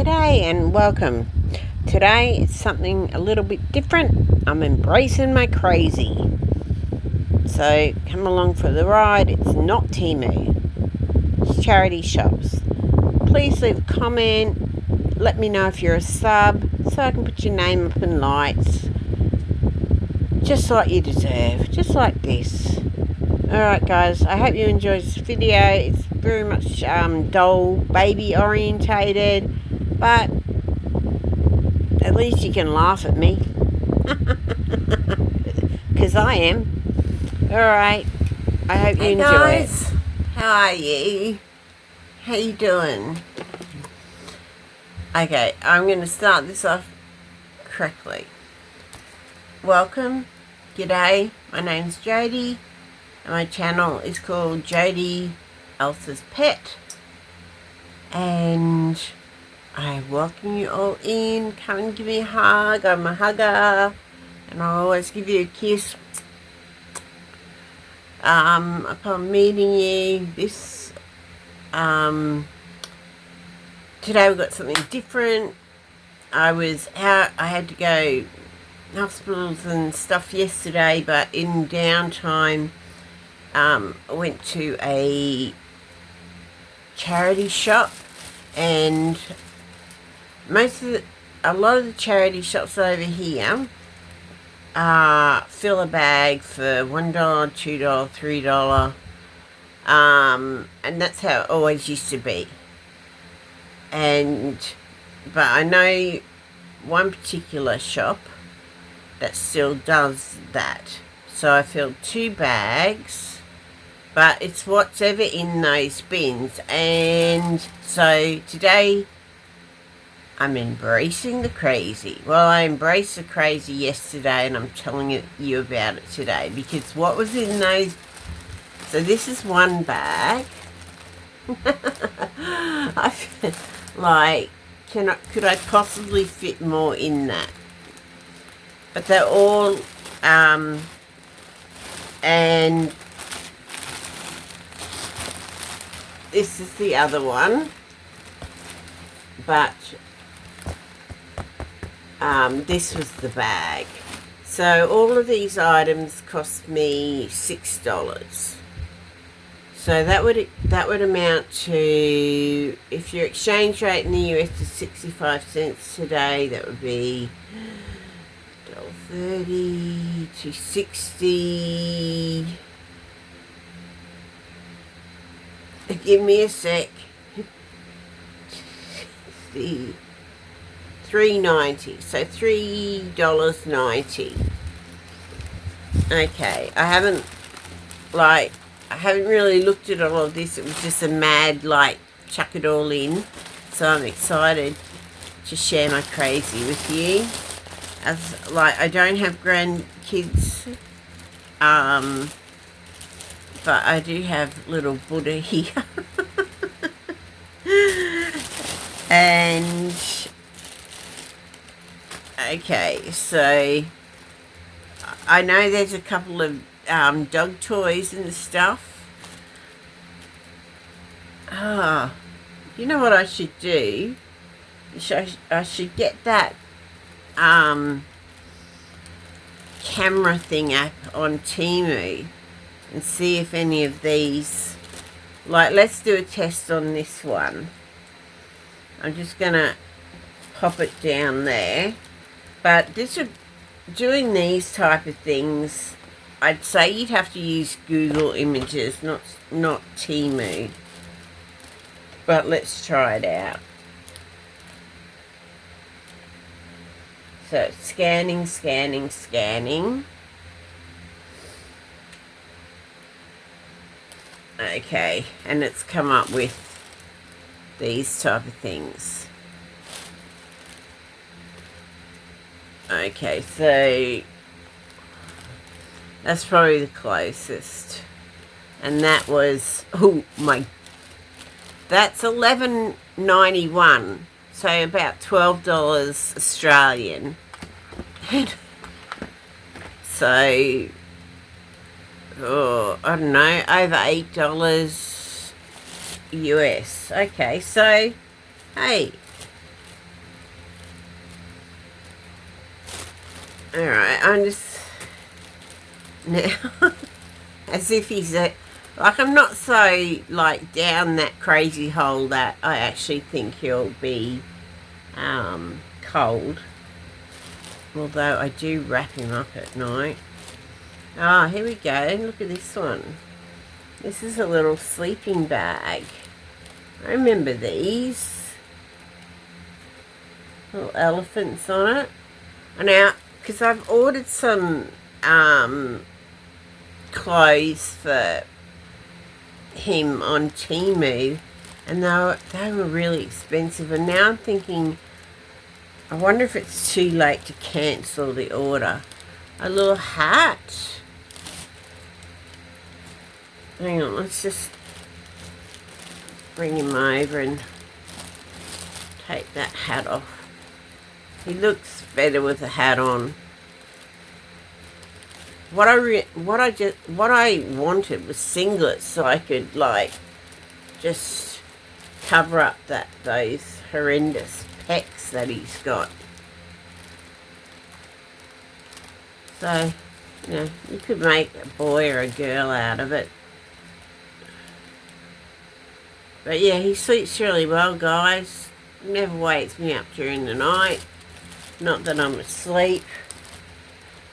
G'day and welcome. Today it's something a little bit different. I'm embracing my crazy. So come along for the ride. It's not Temu. It's charity shops. Please leave a comment. Let me know if you're a sub so I can put your name up in lights. Just like you deserve. Just like this. Alright guys, I hope you enjoyed this video. It's very much doll, baby orientated, but at least you can laugh at me. Because I am. Alright, I hope you enjoy guys. it. How are you? How you doing? Okay, I'm going to start this off correctly. Welcome, g'day, my name's Jodie. And my channel is called Jodie Elsa's Pet, and I welcome you all in. Come and give me a hug. I'm a hugger, and I always give you a kiss upon meeting you. Today we've got something different. I was out, I had to go hospitals and stuff yesterday, but in downtime I went to a charity shop, and a lot of the charity shops over here fill a bag for $1, $2, $3, and that's how it always used to be. But I know one particular shop that still does that. So I filled 2 bags, but it's whatever in those bins. And so today I'm embracing the crazy. Well, I embraced the crazy yesterday, and I'm telling you about it today because what was in those. So this is one bag. Could I possibly fit more in that? But they're all and this is the other one, but this was the bag. So all of these items cost me $6. So that would amount to, if your exchange rate in the US is 65 cents today, that would be $1.30 to 60. Give me a sec. $3.90. So $3.90. Okay, I haven't really looked at all of this. It was just a mad chuck it all in. So I'm excited to share my crazy with you. I don't have grandkids, but I do have little Buddha here. And okay, so I know there's a couple of dog toys and stuff. You know what I should do? I should get that camera thing app on Temu and see if any of these, let's do a test on this one. I'm just gonna pop it down there. But doing these type of things, I'd say you'd have to use Google Images, not Temu. But let's try it out. So scanning. Okay, and it's come up with these type of things. Okay, so that's probably the closest. And that was, that's $11.91. So about $12 Australian. So, I don't know, over $8 US. Okay, so, hey, Alright, I'm just... Now, as if he's a... Like, I'm not so, like, down that crazy hole that I actually think he'll be cold. Although I do wrap him up at night. Ah, here we go. Look at this one. This is a little sleeping bag. I remember these. Little elephants on it. And now, because I've ordered some clothes for him on Temu, and they were really expensive. And now I'm thinking, I wonder if it's too late to cancel the order. A little hat. Hang on, let's just bring him over and take that hat off. He looks better with a hat on. What I wanted was singlets, so I could like just cover up those horrendous pecs that he's got. So, you know, you could make a boy or a girl out of it. But yeah, he sleeps really well, guys. Never wakes me up during the night. Not that I'm asleep.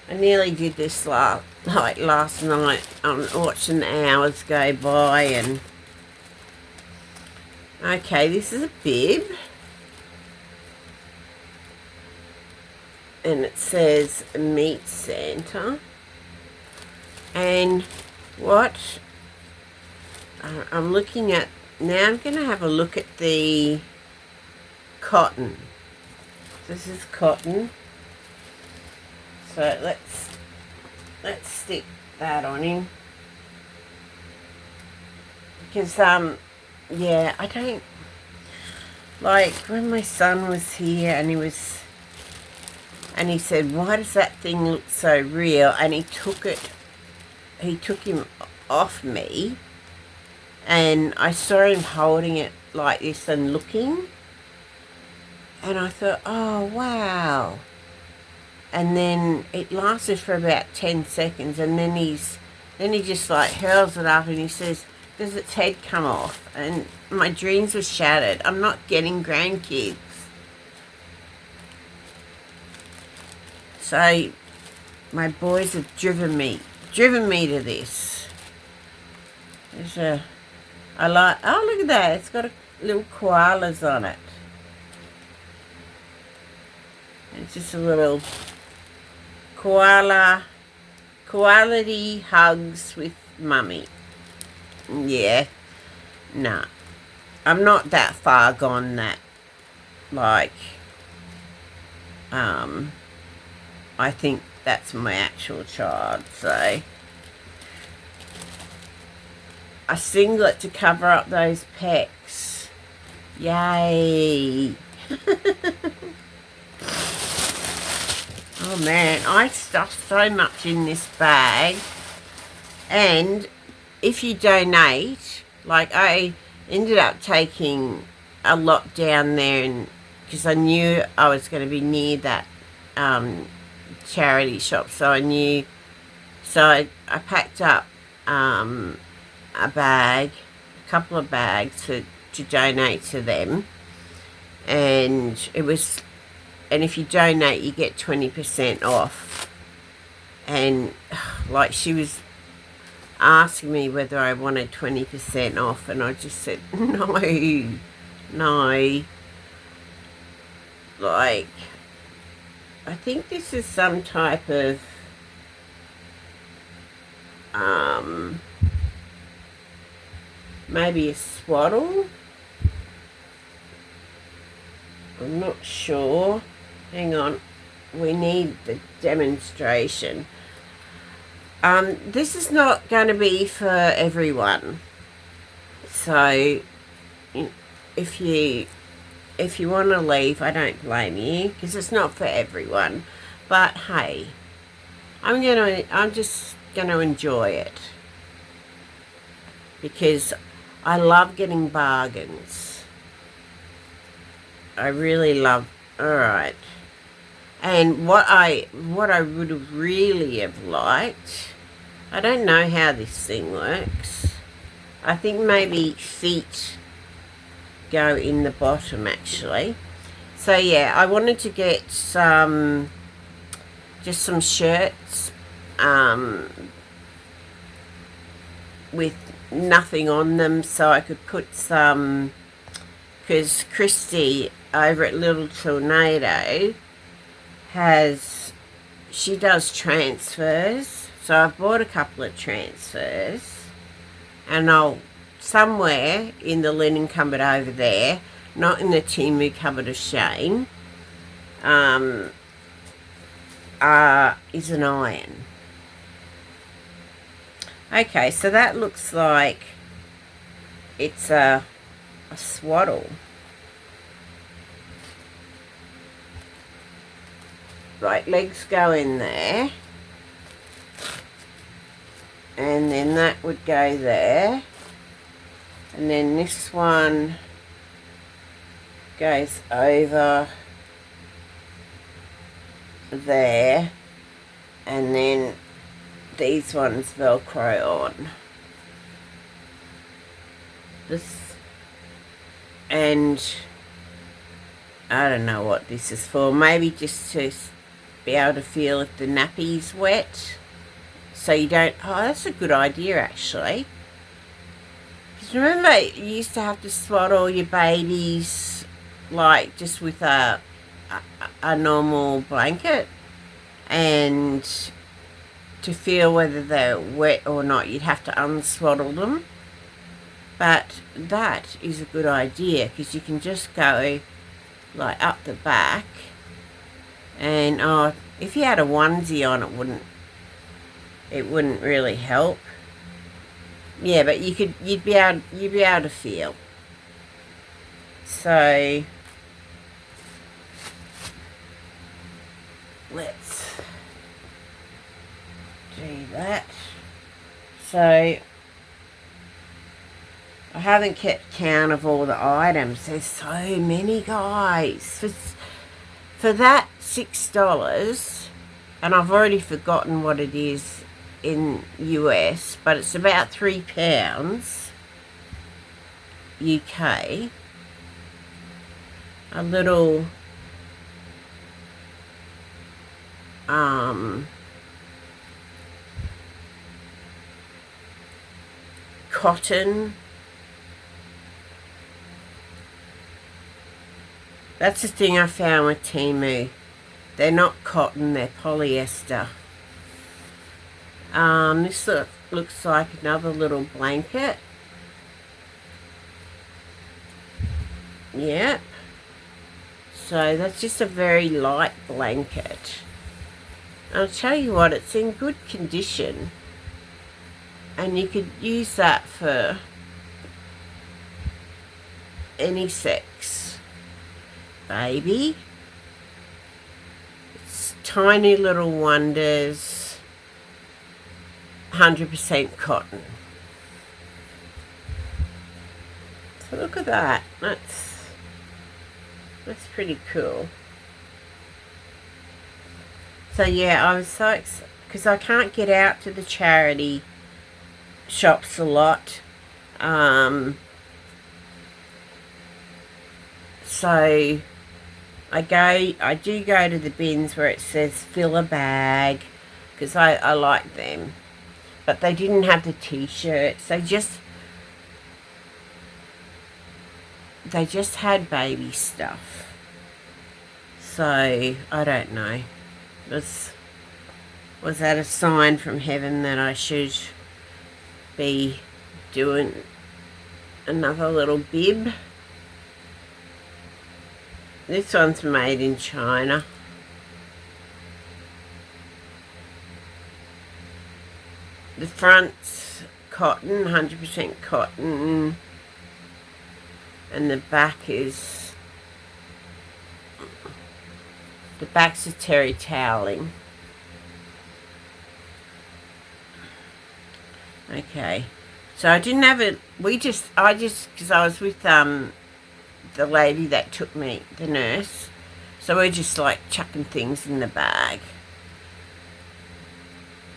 I nearly did this last night. I'm watching the hours go by and... Okay, this is a bib. And it says Meet Santa. And what I'm looking at... Now I'm going to have a look at the cotton. This is cotton. So let's stick that on him. Because yeah, I don't like when my son was here and he said, why does that thing look so real? And he took him off me, and I saw him holding it like this and looking, and I thought, oh wow. And then it lasted for about 10 seconds, and then he just like hurls it up and he says, does its head come off? And my dreams were shattered. I'm not getting grandkids. So my boys have driven me to this. Oh, look at that. It's got little koalas on it. It's just a little koality hugs with mummy. Yeah. Nah. I'm not that far gone that, like, I think that's my actual child, so. A singlet to cover up those pecs. Yay. Oh man, I stuffed so much in this bag. And if you donate, like I ended up taking a lot down there, and because I knew I was going to be near that charity shop, so I packed up a couple of bags to donate to them, and if you donate you get 20% off. And like, she was asking me whether I wanted 20% off, and I just said no. Like, I think this is some type of maybe a swaddle. I'm not sure. Hang on, we need the demonstration. This is not going to be for everyone. So if you want to leave, I don't blame you, because it's not for everyone. But hey, I'm just gonna enjoy it, because I love getting bargains. I really love. All right. And what I would have really have liked, I don't know how this thing works. I think maybe feet go in the bottom actually. So yeah, I wanted to get just some shirts with nothing on them, so I could put some, because Christy over at Little Tornado she does transfers, so I've bought a couple of transfers, and I'll somewhere in the linen cupboard over there, not in the Temu cupboard of shame, is an iron. Okay, so that looks like it's a swaddle. Right, legs go in there. And then that would go there. And then this one goes over there. And then these ones Velcro on. This, and I don't know what this is for. Maybe just to be able to feel if the nappy's wet. So you don't, oh, that's a good idea actually. Because remember, you used to have to swaddle your babies like just with a normal blanket, and to feel whether they're wet or not, you'd have to unswaddle them. But that is a good idea, because you can just go like up the back, and if you had a onesie on, it wouldn't really help. Yeah, but you'd be able to feel. So let's do that. So I haven't kept count of all the items. There's so many, guys. For that $6, and I've already forgotten what it is in US, but it's about £3 UK. A little cotton. That's the thing I found with Temu. They're not cotton, they're polyester. This looks like another little blanket. Yep. So that's just a very light blanket. I'll tell you what, it's in good condition. And you could use that for any sex baby. It's tiny little wonders. 100% cotton. So look at that. That's pretty cool. So yeah, I was so excited because I can't get out to the charity shops a lot. So I do go to the bins where it says fill a bag, because I like them. But they didn't have the t-shirts. They just had baby stuff. So I don't know. Was that a sign from heaven that I should be doing another little bib? This one's made in China. The front's cotton, 100% cotton, and the back's a terry toweling. Okay, so I didn't have it. Because I was with the lady that took me, the nurse, So we're just like chucking things in the bag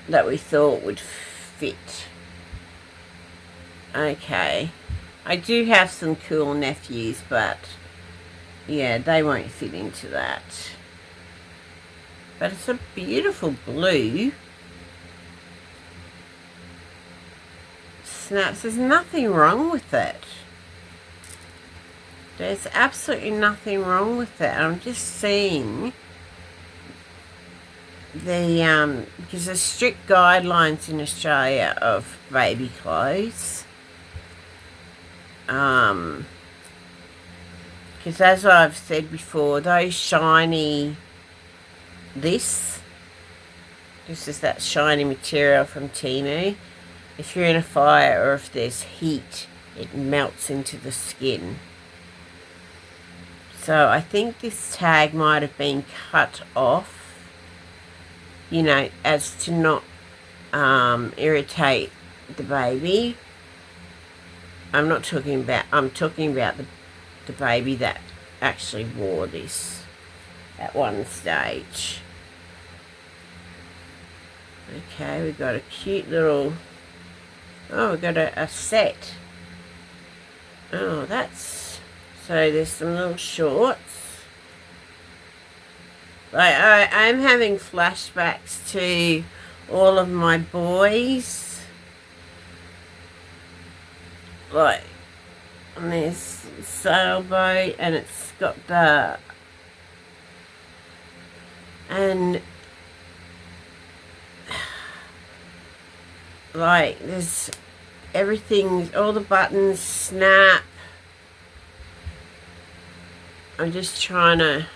that we thought would fit. Okay. I do have some cool nephews, but yeah, they won't fit into that. But it's a beautiful blue. Snaps. There's nothing wrong with it. There's absolutely nothing wrong with it. I'm just seeing the because there's strict guidelines in Australia of baby clothes. Because as I've said before, those shiny, this is that shiny material from Temu. If you're in a fire or if there's heat, it melts into the skin. So I think this tag might have been cut off, you know, as to not irritate the baby. I'm talking about the baby that actually wore this at one stage. Okay, we've got a cute little, we've got a set. Oh, that's, so there's some little shorts. Like, I'm having flashbacks to all of my boys. Like, on this sailboat, and it's got the, and like there's everything, all the buttons snap. I'm just trying to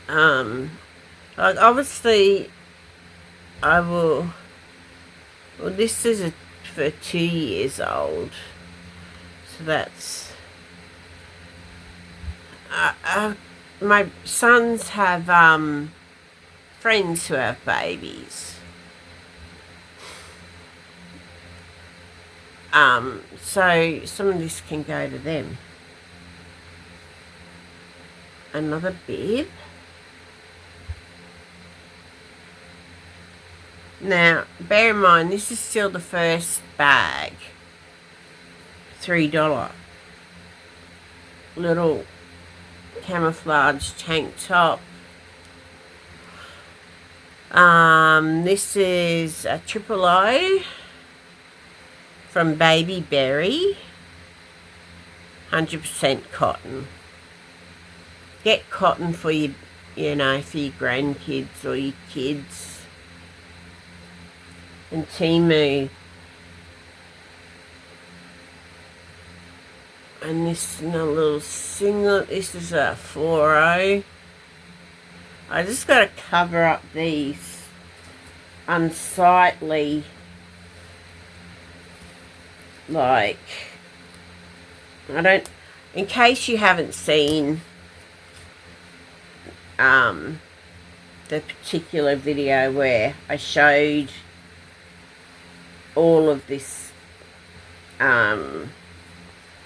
like, obviously I will, well, this is for 2 years old, so that's my sons have friends who have babies. So some of this can go to them. Another bib. Now, bear in mind, this is still the first bag. $3. Little camouflage tank top. This is a triple O from Baby Berry. 100% cotton. Get cotton for your, you know, for your grandkids or your kids. And Temu. And this is a little singlet. This is a 4O. I just got to cover up these unsightly, like, I don't, in case you haven't seen the particular video where I showed all of this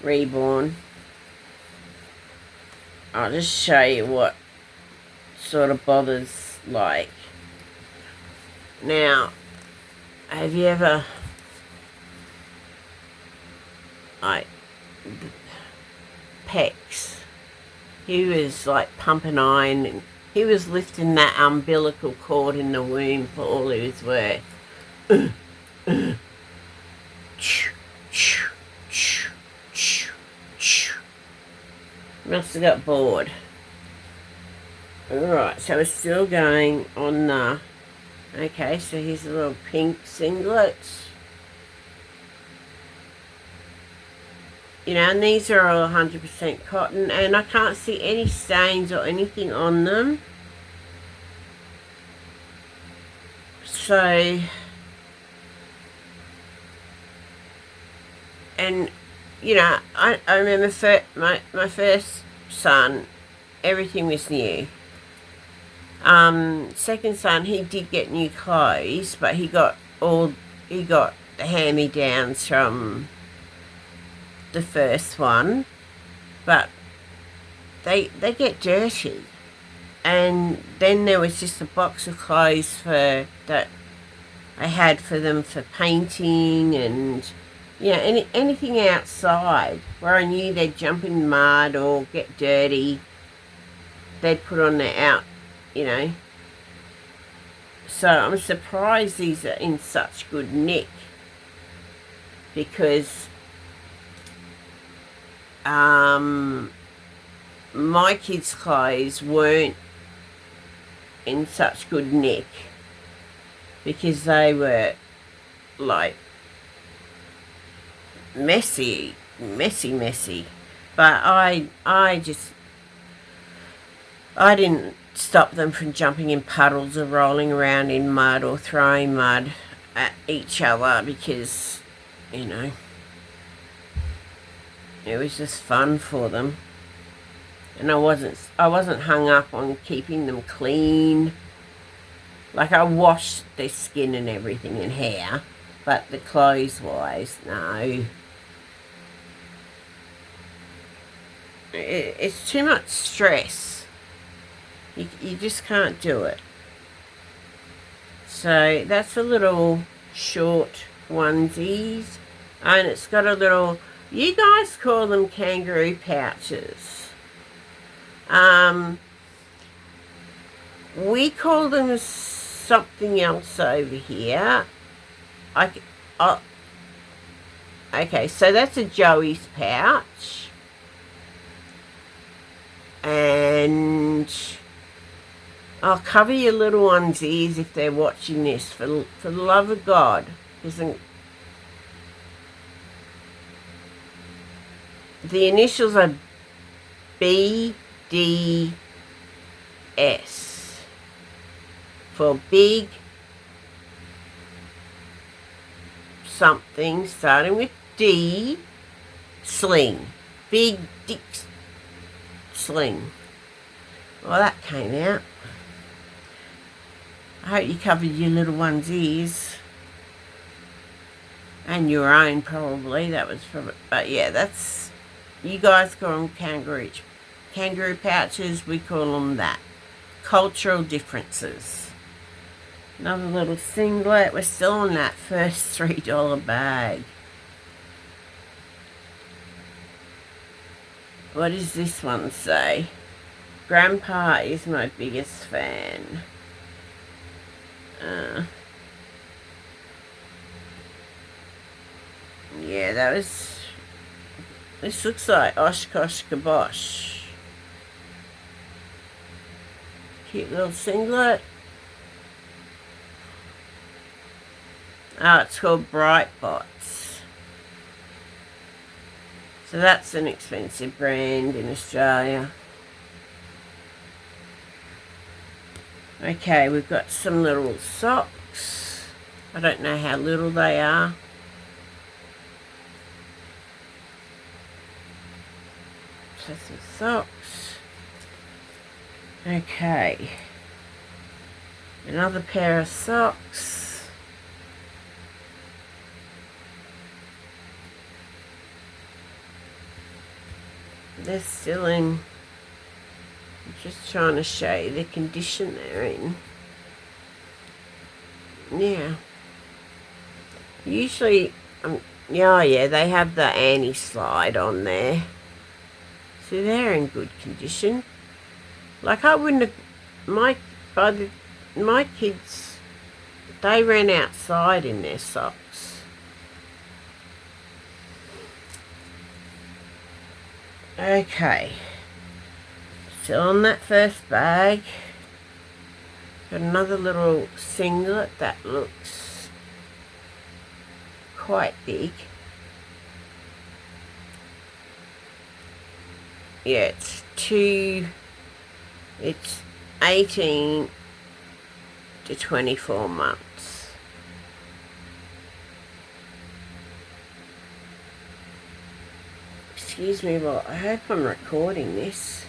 reborn, I'll just show you what sort of bothers like. Now, have you ever, like, Pex, he was like pumping iron, and he was lifting that umbilical cord in the womb for all he was worth. Must have got bored. Alright, so we're still going on the, okay, so here's a little pink singlet. You know, and these are all 100% cotton, and I can't see any stains or anything on them. So, and, you know, I remember my first son, everything was new. Second son, he did get new clothes, but he got the hand-me-downs from the first one. But they get dirty. And then there was just a box of clothes for that I had for them for painting and anything outside where I knew they'd jump in mud or get dirty. They'd put on their out, you know. So I'm surprised these are in such good nick, because my kids' clothes weren't in such good nick because they were like messy. But I didn't stop them from jumping in puddles or rolling around in mud or throwing mud at each other, because, you know, it was just fun for them. And I wasn't hung up on keeping them clean. Like, I washed their skin and everything and hair, but the clothes wise, no. It's too much stress. You just can't do it. So that's a little short onesies, and it's got a little, you guys call them kangaroo pouches. We call them something else over here. Okay, so that's a Joey's pouch. And I'll cover your little ones' ears if they're watching this, for the love of God. The initials are BDS for big something starting with D, sling. Big dick sling. Well, that came out. I hope you covered your little one's ears. And your own, probably. That was probably... But yeah, that's... You guys call them kangaroo pouches. We call them that. Cultural differences. Another little singlet. We're still on that first $3 bag. What does this one say? Grandpa is my biggest fan. Yeah, that was... This looks like Oshkosh Kabosh. Cute little singlet. Oh, it's called Bright Bots. So that's an expensive brand in Australia. Okay, we've got some little socks. I don't know how little they are. So some socks. Okay. Another pair of socks. They're still in... I'm just trying to show you the condition they're in. Yeah. Usually, yeah, they have the anti-slide on there. So they're in good condition. Like, I wouldn't have... My kids, they ran outside in their socks. Okay. Still on that first bag. Got another little singlet that looks quite big. Yeah, it's 18 to 24 months. Excuse me, well, I hope I'm recording this.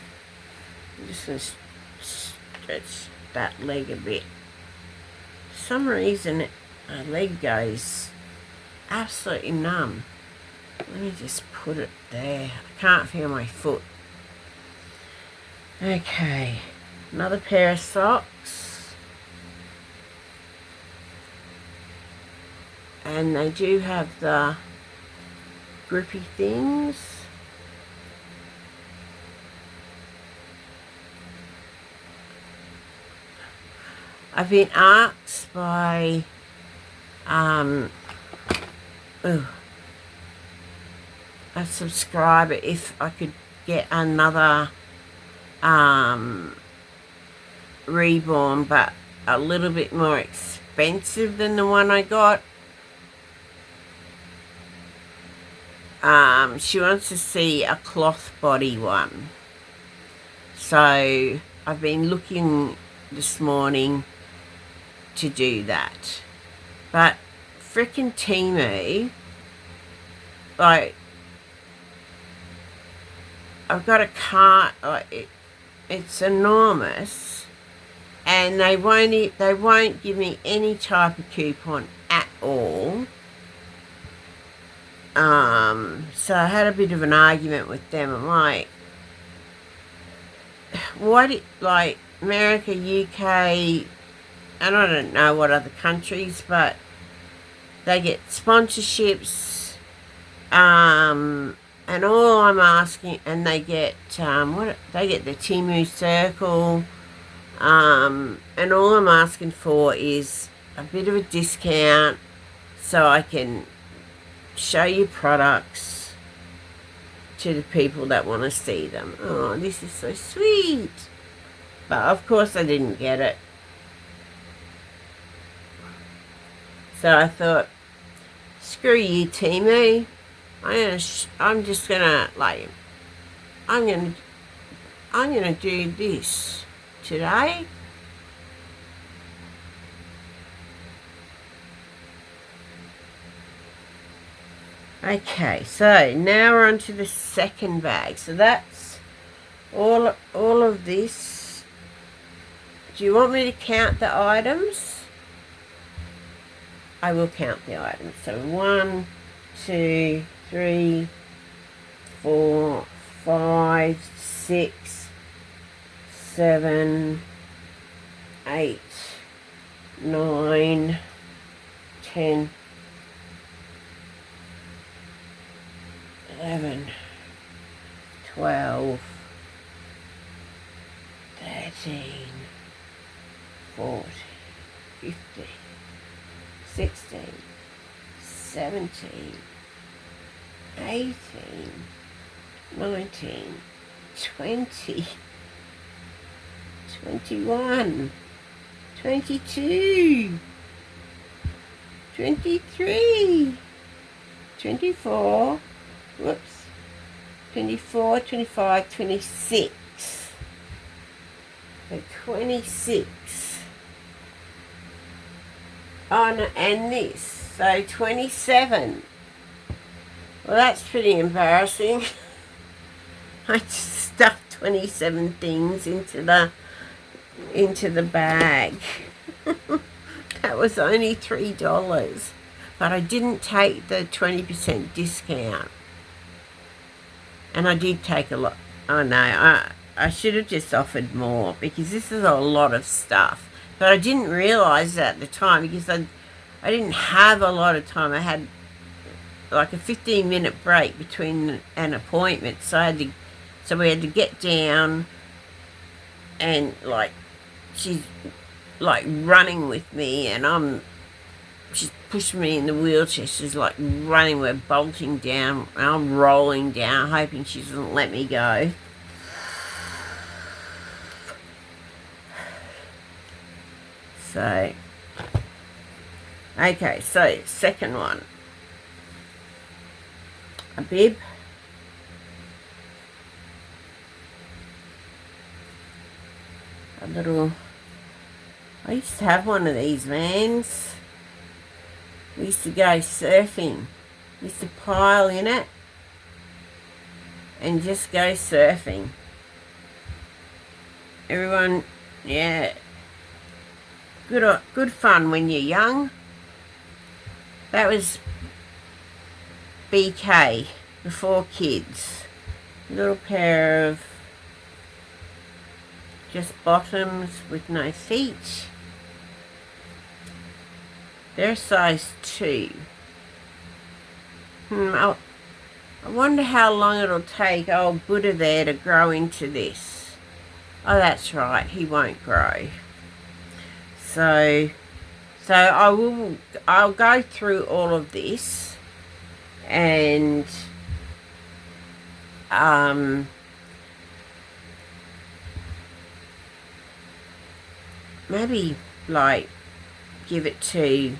I'm just going to stretch that leg a bit. For some reason, my leg goes absolutely numb. Let me just put it there. I can't feel my foot. Okay, another pair of socks. And they do have the grippy things. I've been asked by a subscriber if I could get another reborn, but a little bit more expensive than the one I got. She wants to see a cloth body one. So I've been looking this morning to do that. But frickin' Temu, like, I've got a cart, like, it's enormous, and they won't give me any type of coupon at all. So I had a bit of an argument with them. I'm like, like America, UK, and I don't know what other countries, but they get sponsorships, and all I'm asking, and they get they get the Temu Circle, and all I'm asking for is a bit of a discount so I can show you products to the people that want to see them. Oh, this is so sweet. But of course I didn't get it. So I thought, screw you, Temu. I'm just gonna, like, I'm gonna do this today. Okay, so now we're on to the second bag. So that's all of this. Do you want me to count the items? I will count the items. So 1, 2, 3, 4, 5, 6, 7, 8, 9, 10, 11, 12, 13, 14, 15, 16, 17, 18, 19, 20, 21, 22, 23, 24, whoops, 24, 25, 26. So 26. Oh, no, and this. So 27. Well, that's pretty embarrassing. I just stuffed 27 things into the bag. That was only $3. But I didn't take the 20% discount. And I did take a lot. Oh no, I should have just offered more, because this is a lot of stuff. But I didn't realise that at the time, because I didn't have a lot of time. I had like a 15-minute break between an appointment, so we had to get down, and like she's like running with me, and she's pushing me in the wheelchair. She's like running, we're bolting down, and I'm rolling down, hoping she doesn't let me go. So, okay, so second one. A bib. A little, I used to have one of these vans. We used to go surfing. We used to pile in it and just go surfing. Everyone, yeah. Good fun when you're young. That was BK, before kids. Little pair of just bottoms with no feet. They're size 2. I wonder how long it'll take old Buddha there to grow into this. Oh, that's right, he won't grow. So I'll go through all of this and maybe like give it to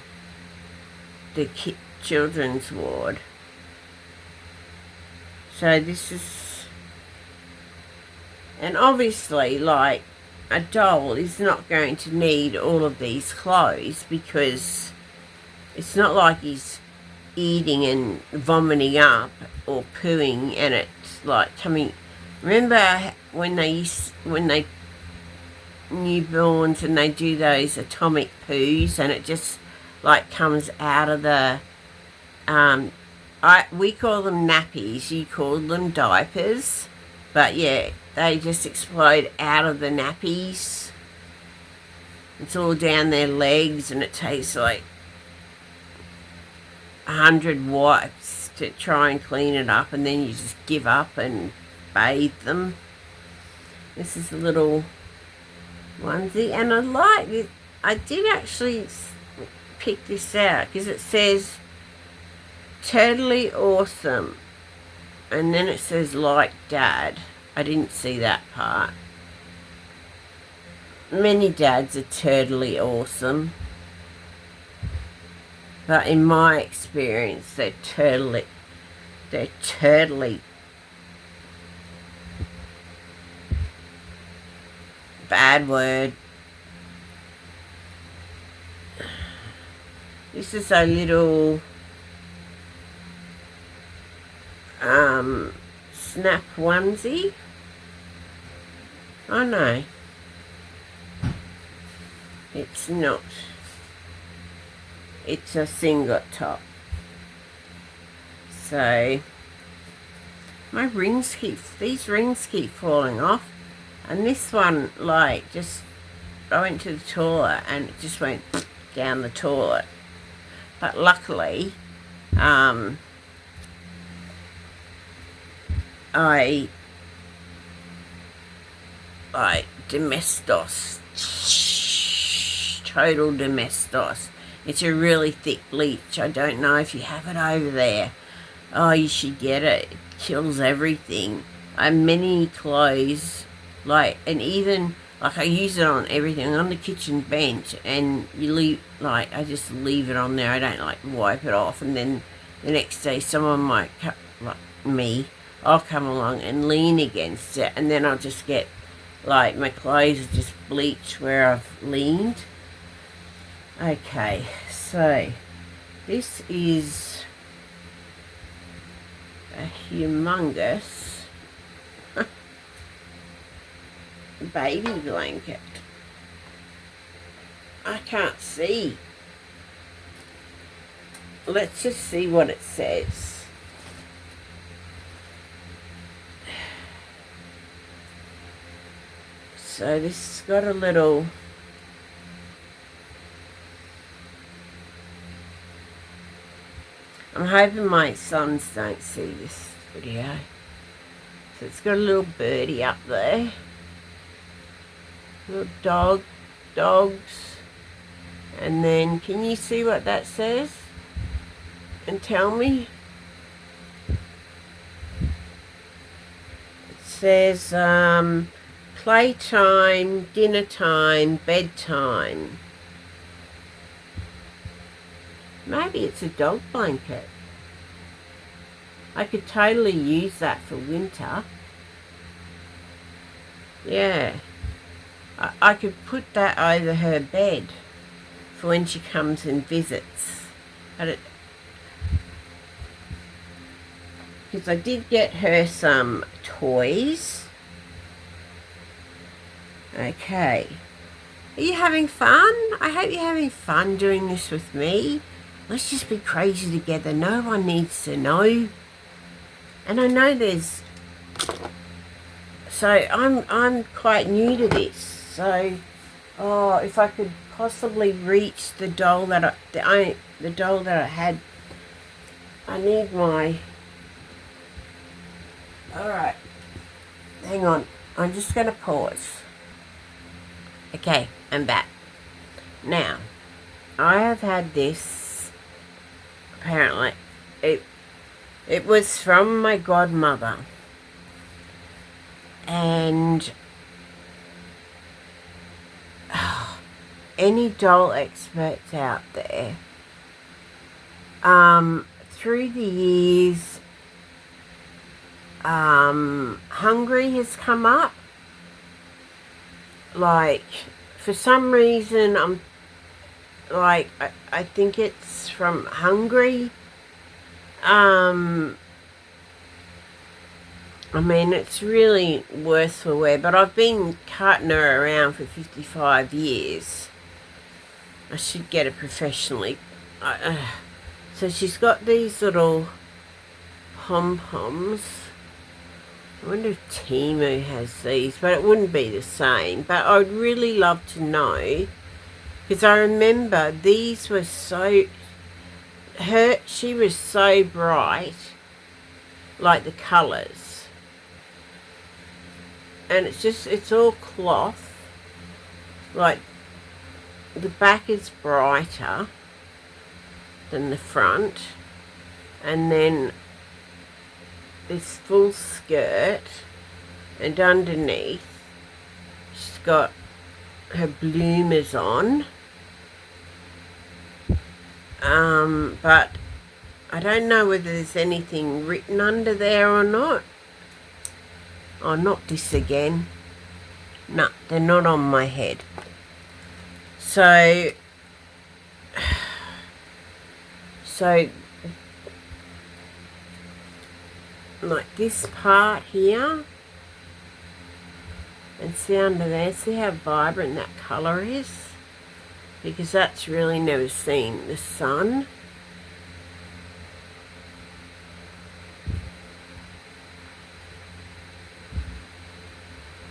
the children's ward. So this is, and obviously like a doll is not going to need all of these clothes because it's not like he's eating and vomiting up or pooing and it's like coming. Remember when they newborns and they do those atomic poos and it just like comes out of the we call them nappies, you call them diapers, but yeah, they just explode out of the nappies. It's all down their legs and it takes like 100 wipes to try and clean it up, and then you just give up and bathe them. This is a little onesie, and I like it. I did actually pick this out because it says totally awesome, and then it says like dad. I didn't see that part. Many dads are totally awesome, but in my experience they're totally bad word. This is a little snap onesie. Oh no, it's not. It's a singlet top. So my these rings keep falling off, and this one like just, I went to the toilet and it just went down the toilet. But luckily, I Domestos, total Domestos. It's a really thick bleach. I don't know if you have it over there. Oh, you should get it. It kills everything. Many clothes, like, and even, like, I use it on everything, on the kitchen bench, and you leave, like, I just leave it on there. I don't, like, wipe it off, and then the next day someone might, like me, I'll come along and lean against it, and then I'll just get, like, my clothes are just bleached where I've leaned. Okay, so this is a humongous baby blanket. I can't see. Let's just see what it says. So this has got a little, I'm hoping my sons don't see this video. So it's got a little birdie up there. Little dogs. And then, can you see what that says? And tell me. It says, playtime, dinner time, bedtime. Maybe it's a dog blanket. I could totally use that for winter. Yeah. I could put that over her bed for when she comes and visits. Because I did get her some toys. Okay. Are you having fun? I hope you're having fun doing this with me. Let's just be crazy together. No one needs to know. And I know there's So I'm quite new to this. So, oh, if I could possibly reach the doll that the doll that I had, I need my. All right, hang on. I'm just gonna pause. Okay, I'm back. Now, I have had this. Apparently, it was from my godmother, and any doll experts out there, through the years, hungry has come up. Like, for some reason, I think it's from hungry. I mean, it's really worse for wear, but I've been carting her around for 55 years. I should get her professionally. So she's got these little pom-poms. I wonder if Temu has these, but it wouldn't be the same. But I'd really love to know, because I remember these were so... She was so bright, like the colours. And it's all cloth. Like, the back is brighter than the front. And then this full skirt, and underneath she's got her bloomers on. But I don't know whether there's anything written under there or not. Oh, not this again. No, they're not on my head. So like this part here, and see under there, see how vibrant that colour is? Because that's really never seen the sun.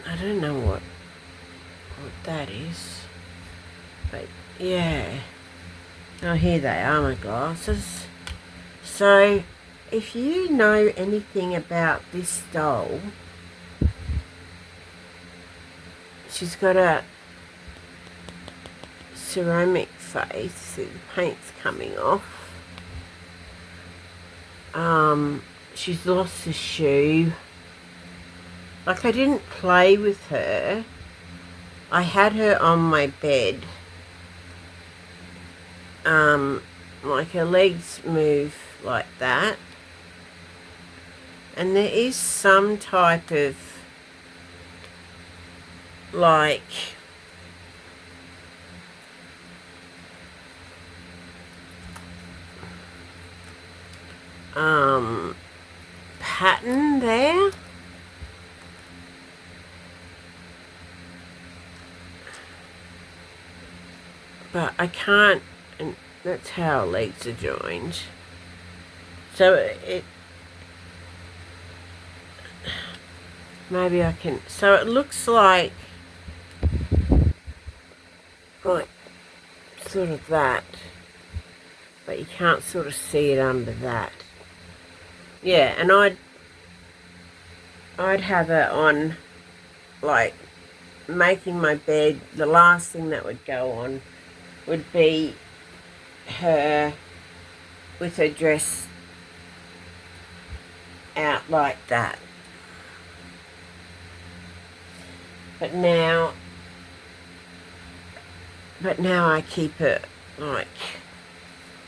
I don't know what that is, but yeah. Oh, here they are, my glasses. So, if you know anything about this doll, she's got a ceramic face, see the paint's coming off. She's lost a shoe. Like, I didn't play with her. I had her on my bed. Like, her legs move like that. And there is some type of, like, pattern there. But I can't, and that's how her legs are joined. So maybe I can, so it looks like sort of that, but you can't sort of see it under that. Yeah, and I'd have her on, like, making my bed. The last thing that would go on would be her with her dress out like that. But now I keep it, like,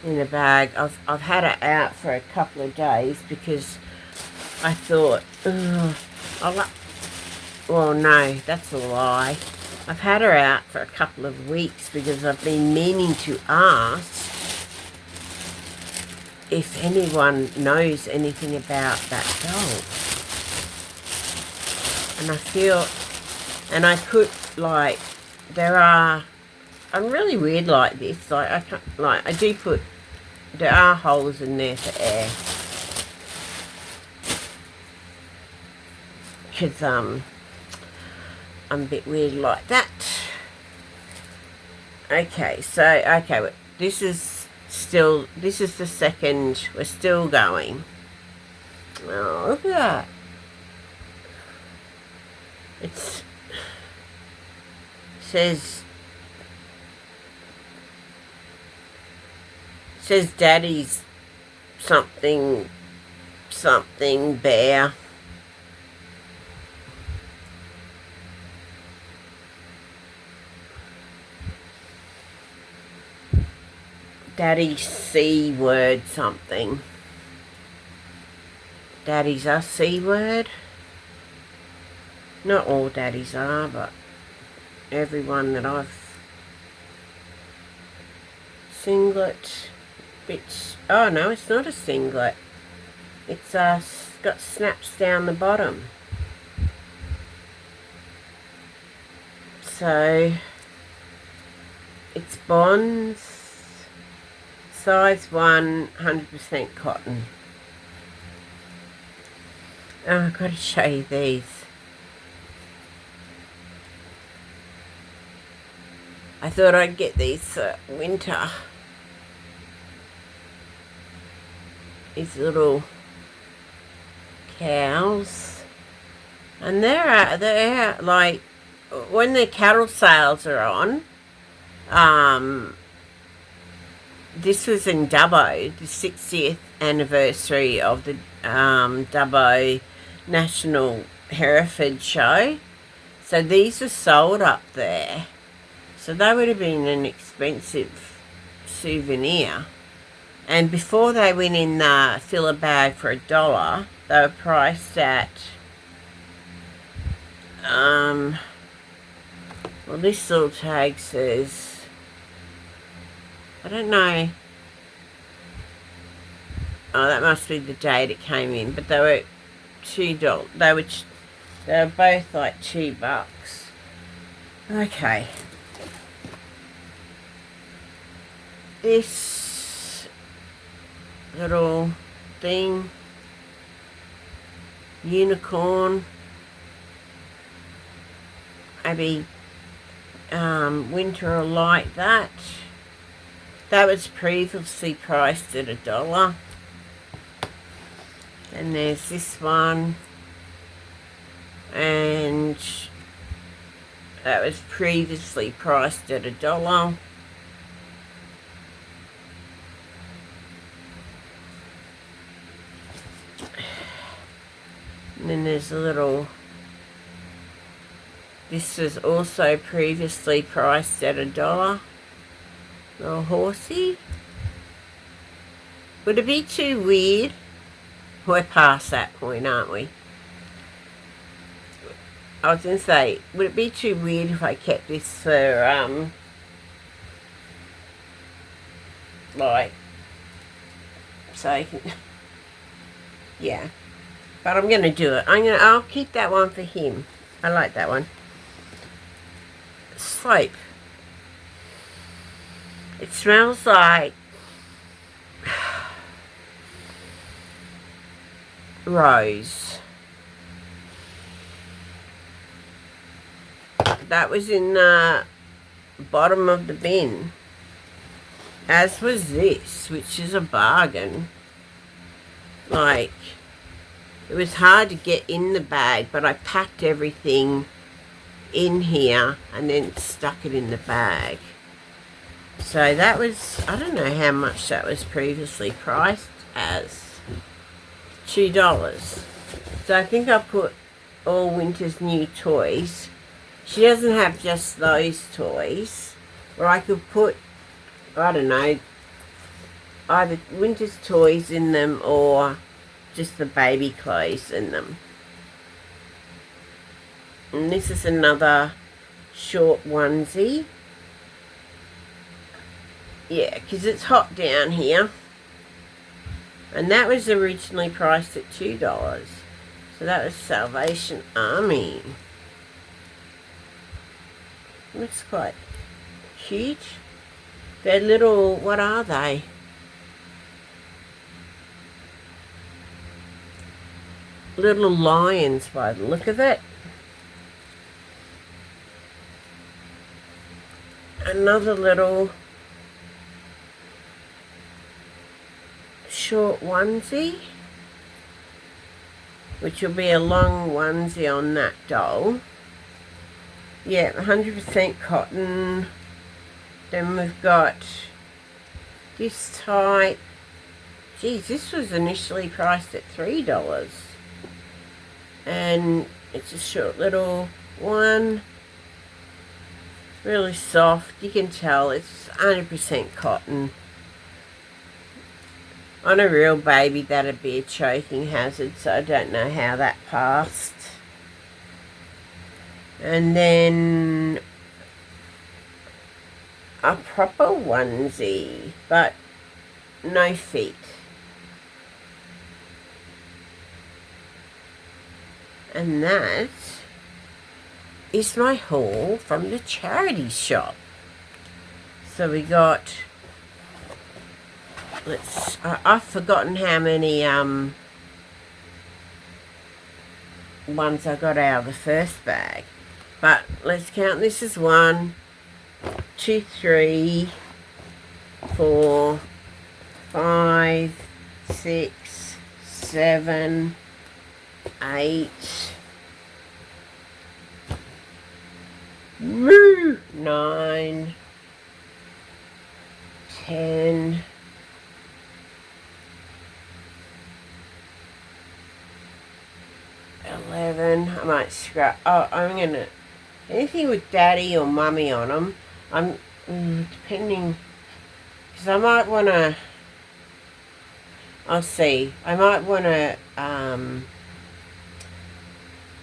in a bag. I've had it out for a couple of days because I thought, well, no, that's a lie. I've had her out for a couple of weeks because I've been meaning to ask if anyone knows anything about that doll. And I feel, and I put, like, I'm really weird like this. Like, I can't, like, I do put, there are holes in there for air. Because, I'm a bit weird like that. Okay, so, okay, this is the second, we're still going. Oh, look at that. Says Daddy's something bear. Daddy's C word something. Daddy's a C word. Not all daddies are, but everyone that I've singlet bits. Oh no, it's not a singlet. It's got snaps down the bottom. So it's Bonds, size 1, 100% cotton. Oh, I've got to show you these. I thought I'd get these for winter. These little cows. And they're like, when the cattle sales are on, this was in Dubbo, the 60th anniversary of the Dubbo National Hereford Show. So these were sold up there. So they would have been an expensive souvenir. And before they went in the filler bag for $1, they were priced at, well, this little tag says, I don't know. Oh, that must be the date it came in. But they were $2. They were both like $2. Okay. This little thing, unicorn, maybe winter will like that. That was previously priced at $1. And there's this one, and that was previously priced at $1. And then there's a little, this was also previously priced at $1. Little horsey. Would it be too weird? We're past that point, aren't we? I was going to say, would it be too weird if I kept this for, like, so you can, yeah. But I'm going to do it. I'll keep that one for him. I like that one. Soap. It smells like rose. That was in the bottom of the bin. As was this, which is a bargain. Like, it was hard to get in the bag, but I packed everything in here and then stuck it in the bag. So that was, I don't know how much that was previously priced as. $2. So I think I put all Winter's new toys. She doesn't have just those toys. Or I could put, I don't know, either Winter's toys in them or just the baby clothes in them. And this is another short onesie. Yeah, because it's hot down here. And that was originally priced at $2. So that was Salvation Army. Looks quite cute. They're little, what are they? Little lions by the look of it. another little short onesie, which will be a long onesie on that doll. Yeah, 100% cotton. Then we've got this type. Geez, this was initially priced at $3. And it's a short little one. Really soft. You can tell it's 100% cotton. On a real baby, that'd be a choking hazard, so I don't know how that passed. And then a proper onesie, but no feet. And that is my haul from the charity shop. So we got, I've forgotten how many ones I got out of the first bag. But let's count this as 1, 2, 3, 4, 5, 6, 7, 8, 9, 10, 11. I might scrap. Oh, I'm gonna anything with daddy or mummy on them. I'm depending, because I might wanna. I'll see. I might wanna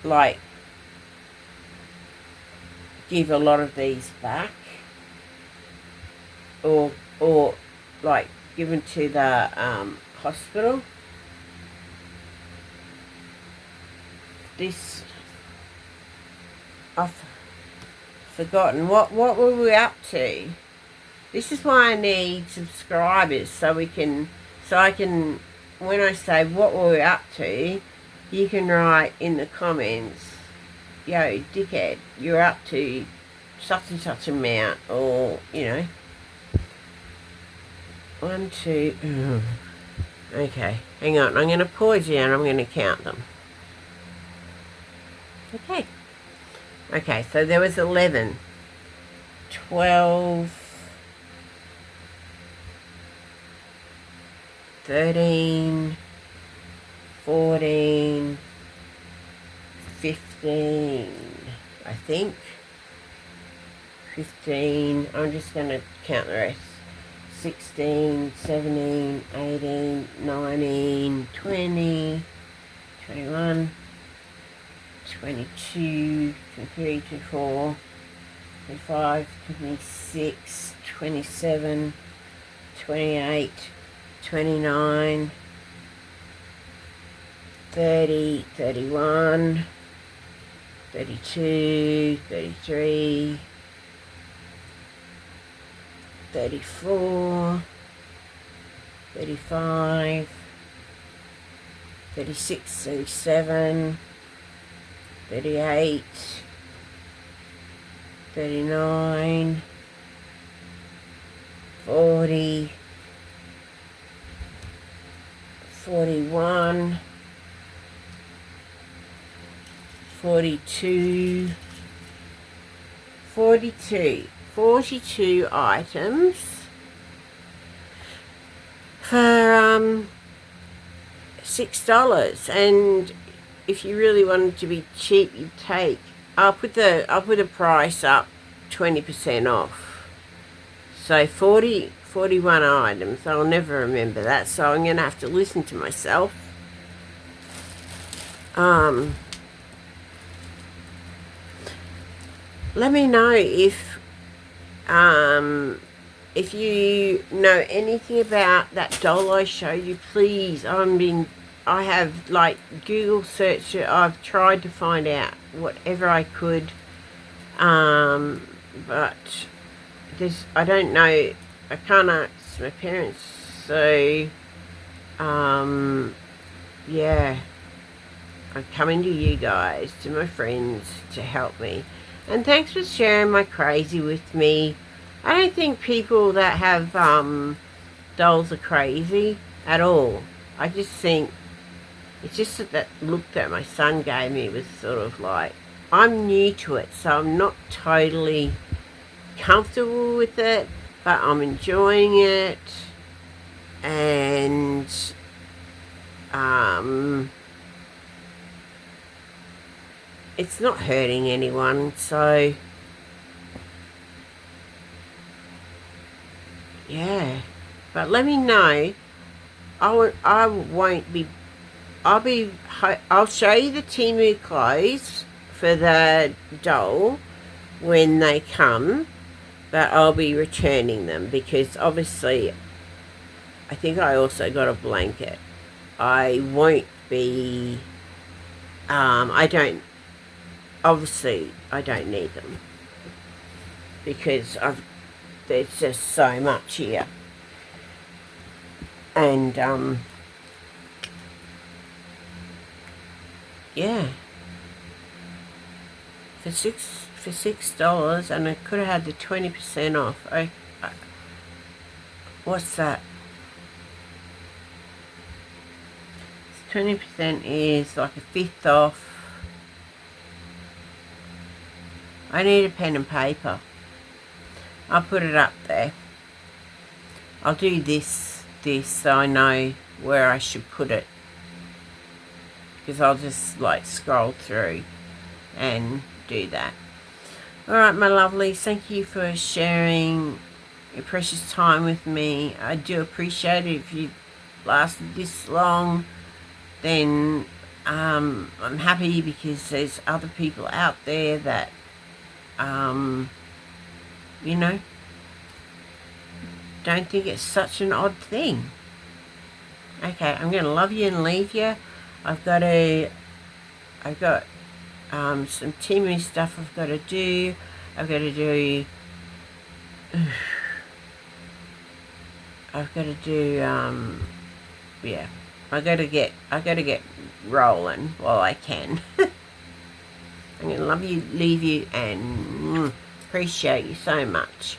like give a lot of these back, or like given to the hospital. This I've forgotten. What were we up to? This is why I need subscribers, so I can, when I say what were we up to, you can write in the comments, yo dickhead, you're up to such and such amount, or you know. 1, 2. Okay, hang on, I'm going to pause you and I'm going to count them. Okay, so there was 11, 12, 13, 14, 15, I think. 15, I'm just going to count the rest. 16, 17, 18, 19, 20, 21, 22, 23, 24, 25, 26, 27, 28, 29, 30, 31, 32, 33, 34, 35, 36, 37, 38, 39, 40, 41, 42, 42 items for $6. And if you really wanted to be cheap, you'd take, I'll put the price up 20% off. So 41 items. I'll never remember that, so I'm gonna have to listen to myself. Let me know if you know anything about that doll I showed you, please. I have like Google searched it. I've tried to find out whatever I could, but I don't know. I can't ask my parents, so yeah, I'm coming to you guys, to my friends, to help me. And thanks for sharing my crazy with me. I don't think people that have dolls are crazy at all. I just think it's just that look that my son gave me was sort of like, I'm new to it, so I'm not totally comfortable with it, but I'm enjoying it, and it's not hurting anyone, so yeah. But let me know. I won't be. I'll show you the Temu clothes for the doll when they come, but I'll be returning them because obviously I think I also got a blanket. I won't be. I don't. Obviously, I don't need them because there's just so much here, and yeah, for $6, and I could have had the 20% off. What's that? 20% is like a fifth off. I need a pen and paper. I'll put it up there. I'll do this so I know where I should put it, because I'll just like scroll through and do that. Alright, my lovelies, thank you for sharing your precious time with me. I do appreciate it. If you lasted this long, then I'm happy, because there's other people out there that you know, don't think it's such an odd thing. Okay, I'm going to love you and leave you. I've got some Temu stuff I've got to do. I've got to do yeah. I got to get rolling while I can. I'm going to love you, leave you, and appreciate you so much.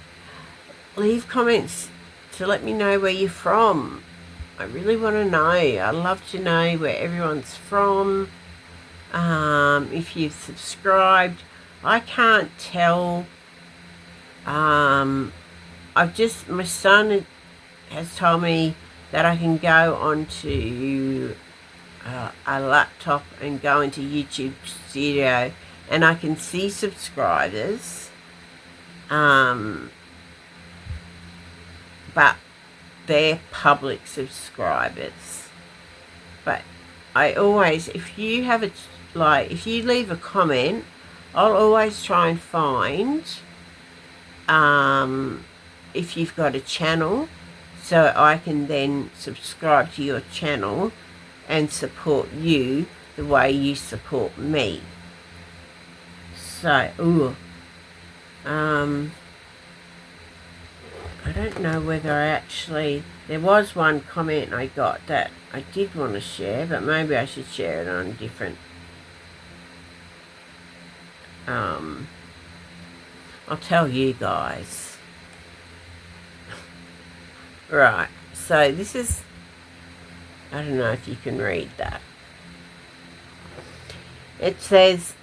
Leave comments to let me know where you're from. I really want to know. I love to know where everyone's from. If you've subscribed, I can't tell. My son has told me that I can go onto a laptop and go into YouTube Studio, and I can see subscribers. But they're public subscribers. But I always, if you leave a comment, I'll always try and find if you've got a channel, so I can then subscribe to your channel and support you the way you support me. So, I don't know whether there was one comment I got that I did want to share, but maybe I should share it on a different, I'll tell you guys. Right, so this is, I don't know if you can read that. It says,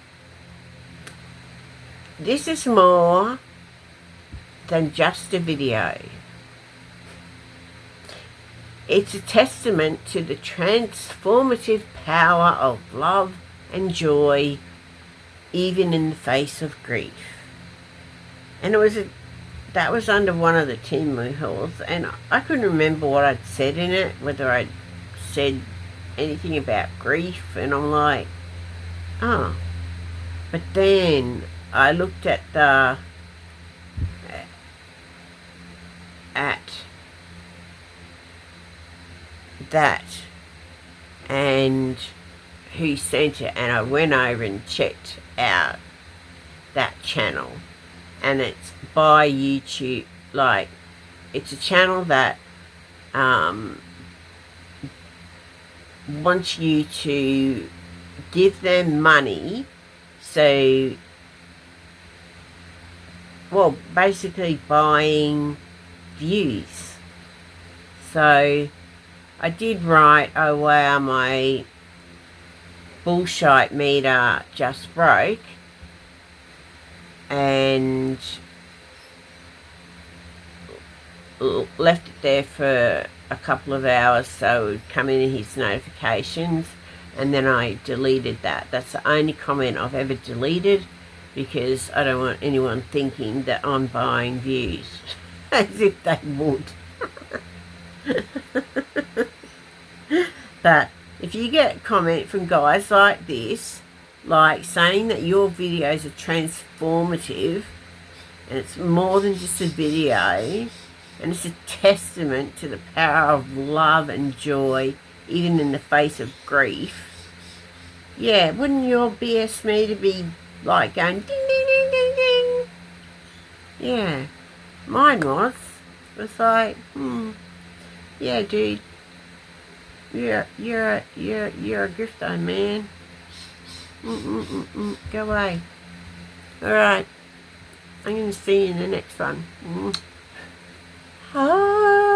this is more than just a video. It's a testament to the transformative power of love and joy, even in the face of grief. And that was under one of the Temu hauls, and I couldn't remember what I'd said in it, whether I'd said anything about grief, and I'm like, oh. But then I looked at that and who sent it, and I went over and checked out that channel, and it's by YouTube. Like, it's a channel that wants you to give them money, so well, basically buying views. So I did write, oh wow, my bullshit meter just broke, and left it there for a couple of hours so it would come in his notifications, and then I deleted that. That's the only comment I've ever deleted, because I don't want anyone thinking that I'm buying views. As if they would. But if you get comment from guys like this, like saying that your videos are transformative, and it's more than just a video, and it's a testament to the power of love and joy, even in the face of grief, yeah, wouldn't your BS me to be like going ding ding ding ding ding? Yeah, mine was. It was like, yeah, dude, you're a grifter, man. Go away. All right, I'm gonna see you in the next one. Hi.